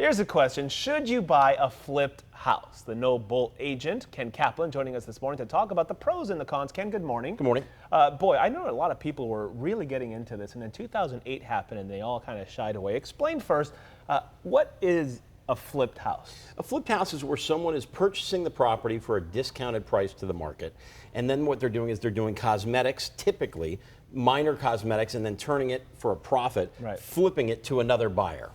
Here's a question. Should you buy a flipped house? The no-bolt agent, Ken Kaplan, joining us this morning to talk about the pros and the cons. Ken, good morning. Good morning. Boy, I know a lot of people were really getting into this, and then 2008 happened, and they all kind of shied away. Explain first, what is a flipped house? A flipped house is where someone is purchasing the property for a discounted price to the market, and then what they're doing is they're doing cosmetics, typically minor cosmetics, and then turning it for a profit, flipping it to another buyer.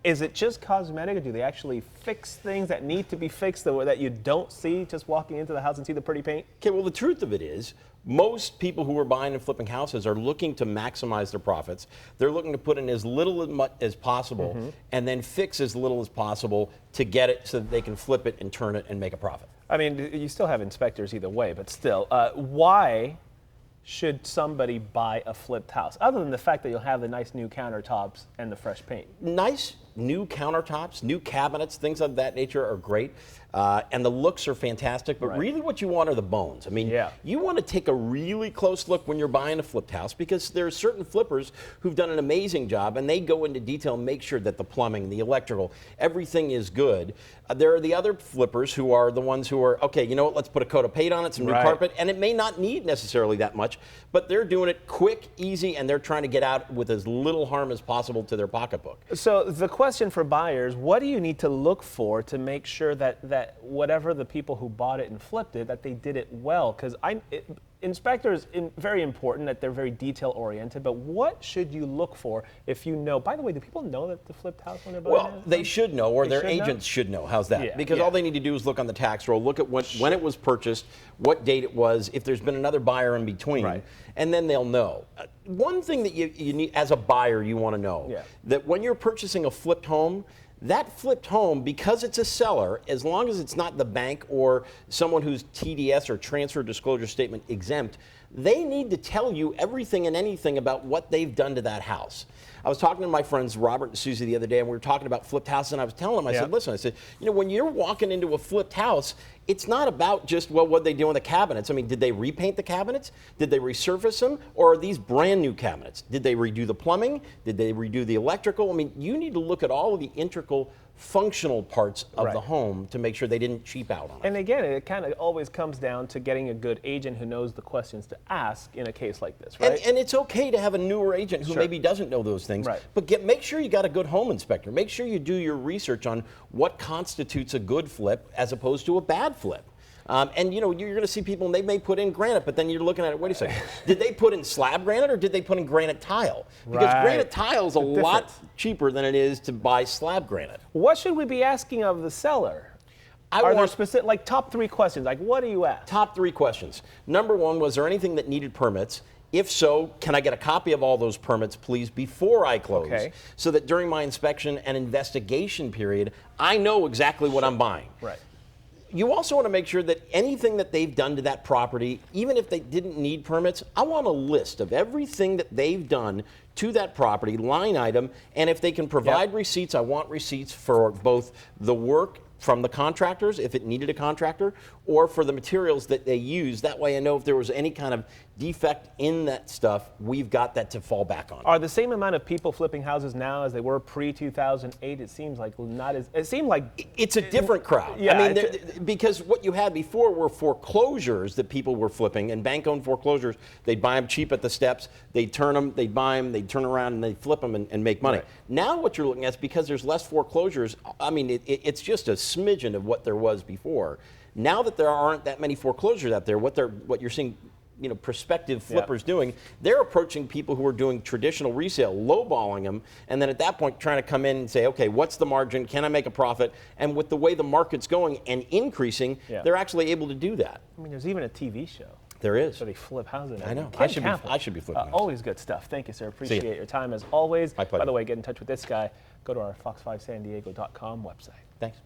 Is it just cosmetic, or do they actually fix things that need to be fixed that you don't see just walking into the house and see the pretty paint? Okay, well, the truth of it is, most people who are buying and flipping houses are looking to maximize their profits. They're looking to put in as little as possible and then fix as little as possible to get it so that they can flip it and turn it and make a profit. I mean, you still have inspectors either way, but still, why should somebody buy a flipped house, other than the fact that you'll have the nice new countertops and the fresh paint? Nice new countertops, new cabinets, things of that nature are great, and the looks are fantastic, but really what you want are the bones. I mean, you want to take a really close look when you're buying a flipped house, because there are certain flippers who've done an amazing job, and they go into detail and make sure that the plumbing, the electrical, everything is good. There are the other flippers who are the ones who are, okay, you know what, let's put a coat of paint on it, some new carpet, and it may not need necessarily that much, but they're doing it quick, easy, and they're trying to get out with as little harm as possible to their pocketbook. So the question for buyers, what do you need to look for to make sure that whatever the people who bought it and flipped it, that they did it well? Because inspectors, very important that they're very detail oriented, but what should you look for if you know? By the way, do people know that the flipped house when they're buying it? Well, they should know, or their agents should know. How's that? Because all they need to do is look on the tax roll, look at when it was purchased, what date it was, if there's been another buyer in between, and then they'll know. One thing that you need as a buyer, you want to know, that when you're purchasing a flipped home, that flipped home, because it's a seller, as long as it's not the bank or someone who's TDS or transfer disclosure statement exempt, they need to tell you everything and anything about what they've done to that house. I was talking to my friends Robert and Susie the other day, and we were talking about flipped houses, and I was telling them, I said, listen, I said, you know, when you're walking into a flipped house, it's not about just, well, what they do in the cabinets. I mean, did they repaint the cabinets? Did they resurface them? Or are these brand new cabinets? Did they redo the plumbing? Did they redo the electrical? I mean, you need to look at all of the integral functional parts of the home to make sure they didn't cheap out on it. And again, it kind of always comes down to getting a good agent who knows the questions to ask in a case like this, right? And it's okay to have a newer agent who maybe doesn't know those things, but make sure you got a good home inspector. Make sure you do your research on what constitutes a good flip as opposed to a bad flip. And you know, you're going to see people, and they may put in granite, but then you're looking at it, wait a second, did they put in slab granite or did they put in granite tile? Because granite tile is a lot cheaper than it is to buy slab granite. What should we be asking of the seller? Are there specific, like top 3 questions? Like, what do you ask? Top 3 questions. Number 1, was there anything that needed permits? If so, can I get a copy of all those permits, please, before I close, so that during my inspection and investigation period, I know exactly what I'm buying. You also want to make sure that anything that they've done to that property, even if they didn't need permits, I want a list of everything that they've done to that property, line item, and if they can provide receipts, I want receipts for both the work from the contractors, if it needed a contractor, or for the materials that they use. That way I know if there was any kind of defect in that stuff, we've got that to fall back on. Are the same amount of people flipping houses now as they were pre-2008? It seems like not as, it seemed like... It's a different crowd. I mean, because what you had before were foreclosures that people were flipping, and bank-owned foreclosures. They'd buy them cheap at the steps, they'd turn them, they'd buy them, they'd turn around and they'd flip them and make money. Now what you're looking at is, because there's less foreclosures, I mean, it's just a smidgen of what there was before. Now that there aren't that many foreclosures out there, what you're seeing, you know, prospective flippers doing, they're approaching people who are doing traditional resale, lowballing them, and then at that point trying to come in and say, okay, what's the margin? Can I make a profit? And with the way the market's going and increasing, they're actually able to do that. I mean, there's even a TV show. There is. So they flip houses. I know. I should be flipping houses. Always good stuff. Thank you, sir. Appreciate your time as always. My pleasure. By the way, get in touch with this guy. Go to our fox5sandiego.com website. Thanks.